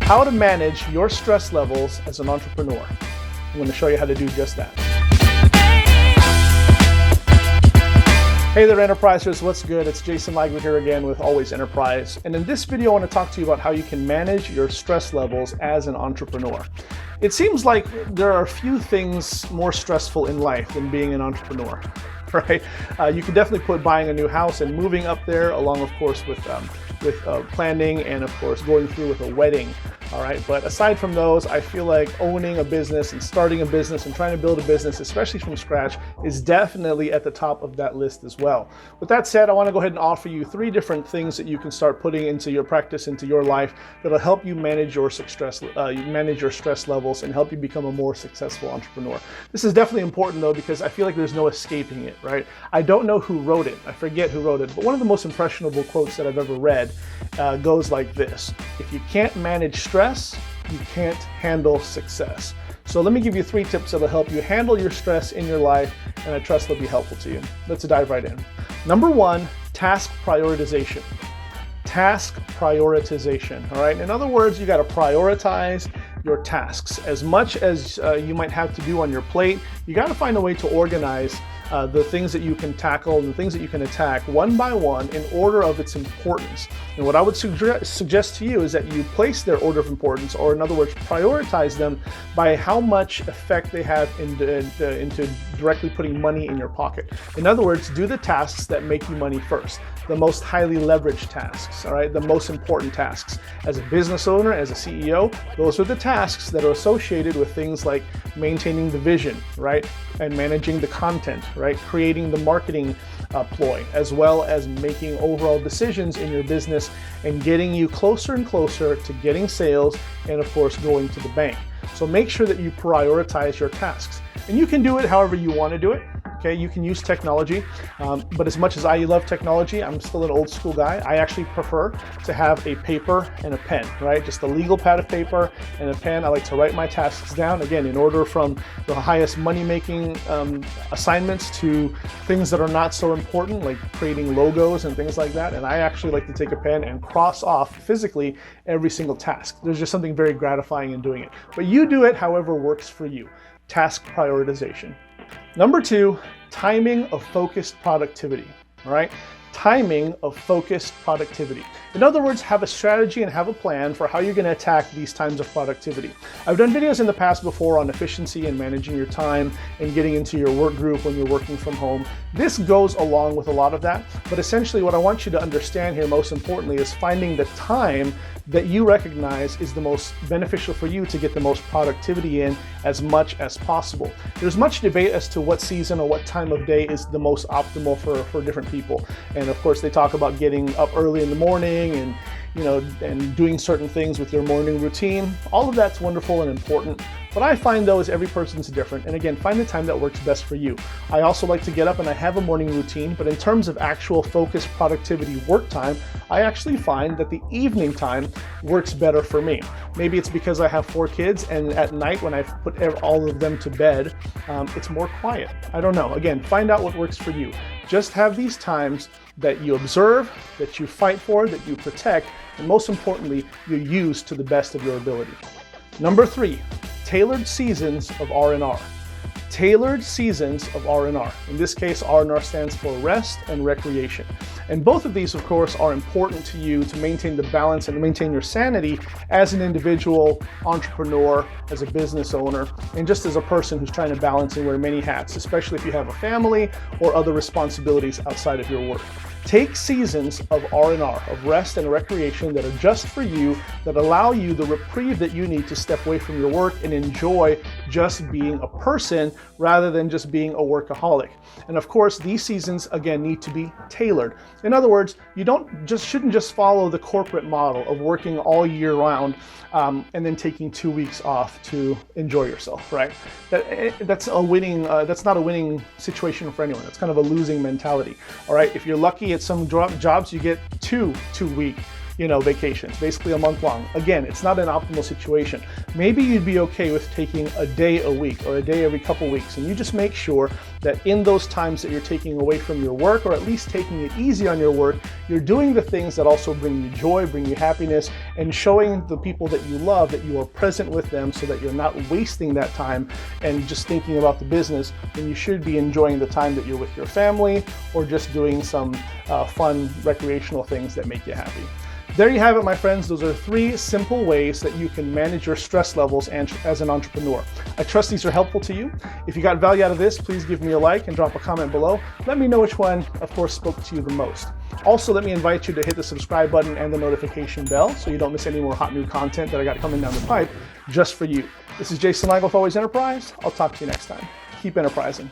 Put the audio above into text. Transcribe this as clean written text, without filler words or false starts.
How to manage your stress levels as an entrepreneur. I'm going to show you how to do just that. Hey there, Enterprisers, what's good? It's Jason Lightwood here again with Always Enterprise. And in this video, I want to talk to you about how you can manage your stress levels as an entrepreneur. It seems like there are a few things more stressful in life than being an entrepreneur, right? You can definitely put buying a new house and moving up there, along, of course, with planning and, of course, going through with a wedding. All right, but aside from those, I feel like owning a business and starting a business and trying to build a business, especially from scratch, is definitely at the top of that list as well. With that said, I want to go ahead and offer you 3 different things that you can start putting into your practice, into your life, that'll help you manage your stress levels and help you become a more successful entrepreneur. This is definitely important though, because I feel like there's no escaping it, right? I don't know who wrote it. I forget who wrote it, but one of the most impressionable quotes that I've ever read goes like this: if you can't manage stress, you can't handle success. So let me give you 3 tips that'll help you handle your stress in your life, and I trust they'll be helpful to you. Let's dive right in. Number 1, task prioritization. Task prioritization, all right? In other words, you got to prioritize your tasks. As much as you might have to do on your plate, you got to find a way to organize the things that you can tackle and the things that you can attack one by one in order of its importance. And what I would suggest to you is that you place their order of importance, or in other words, prioritize them by how much effect they have into directly putting money in your pocket. In other words, do the tasks that make you money first, the most highly leveraged tasks, all right, the most important tasks. As a business owner, as a CEO, those are the tasks that are associated with things like maintaining the vision, right, and managing the content, right, creating the marketing ploy, as well as making overall decisions in your business and getting you closer and closer to getting sales and, of course, going to the bank. So make sure that you prioritize your tasks. And you can do it however you want to do it. Okay, you can use technology, but as much as I love technology, I'm still an old school guy. I actually prefer to have a paper and a pen, right? Just a legal pad of paper and a pen. I like to write my tasks down, again, in order from the highest money-making assignments to things that are not so important, like creating logos and things like that. And I actually like to take a pen and cross off physically every single task. There's just something very gratifying in doing it. But you do it however works for you. Task prioritization. Number 2, timing of focused productivity, all right? Timing of focused productivity. In other words, have a strategy and have a plan for how you're going to attack these times of productivity. I've done videos in the past before on efficiency and managing your time and getting into your work group when you're working from home. This goes along with a lot of that, but essentially what I want you to understand here most importantly is finding the time that you recognize is the most beneficial for you to get the most productivity in as much as possible. There's much debate as to what season or what time of day is the most optimal for different people. And of course, they talk about getting up early in the morning and and doing certain things with your morning routine. All of that's wonderful and important. What I find though is every person's different. And again, find the time that works best for you. I also like to get up and I have a morning routine, but in terms of actual focused productivity work time, I actually find that the evening time works better for me. Maybe it's because I have 4 kids and at night when I've put all of them to bed, it's more quiet. I don't know. Again, find out what works for you. Just have these times that you observe, that you fight for, that you protect, and most importantly, you use to the best of your ability. Number 3, tailored seasons of R&R. Tailored seasons of R&R. In this case, R&R stands for rest and recreation. And both of these, of course, are important to you to maintain the balance and maintain your sanity as an individual entrepreneur, as a business owner, and just as a person who's trying to balance and wear many hats, especially if you have a family or other responsibilities outside of your work. Take seasons of R&R, of rest and recreation that are just for you, that allow you the reprieve that you need to step away from your work and enjoy just being a person rather than just being a workaholic. And of course, these seasons, again, need to be tailored. In other words, you shouldn't just follow the corporate model of working all year round and then taking 2 weeks off to enjoy yourself, right? That's not a winning situation for anyone. That's kind of a losing mentality, all right? If you're lucky at some jobs, you get two 2-week vacations, basically a month long. Again, it's not an optimal situation. Maybe you'd be okay with taking a day a week or a day every couple weeks, and you just make sure that in those times that you're taking away from your work, or at least taking it easy on your work, you're doing the things that also bring you joy, bring you happiness, and showing the people that you love that you are present with them, so that you're not wasting that time and just thinking about the business when you should be enjoying the time that you're with your family, or just doing some fun recreational things that make you happy. There you have it, my friends. Those are 3 simple ways that you can manage your stress levels as an entrepreneur. I trust these are helpful to you. If you got value out of this, please give me a like and drop a comment below. Let me know which one, of course, spoke to you the most. Also, let me invite you to hit the subscribe button and the notification bell so you don't miss any more hot new content that I got coming down the pipe just for you. This is Jason Michael with Always Enterprise. I'll talk to you next time. Keep enterprising.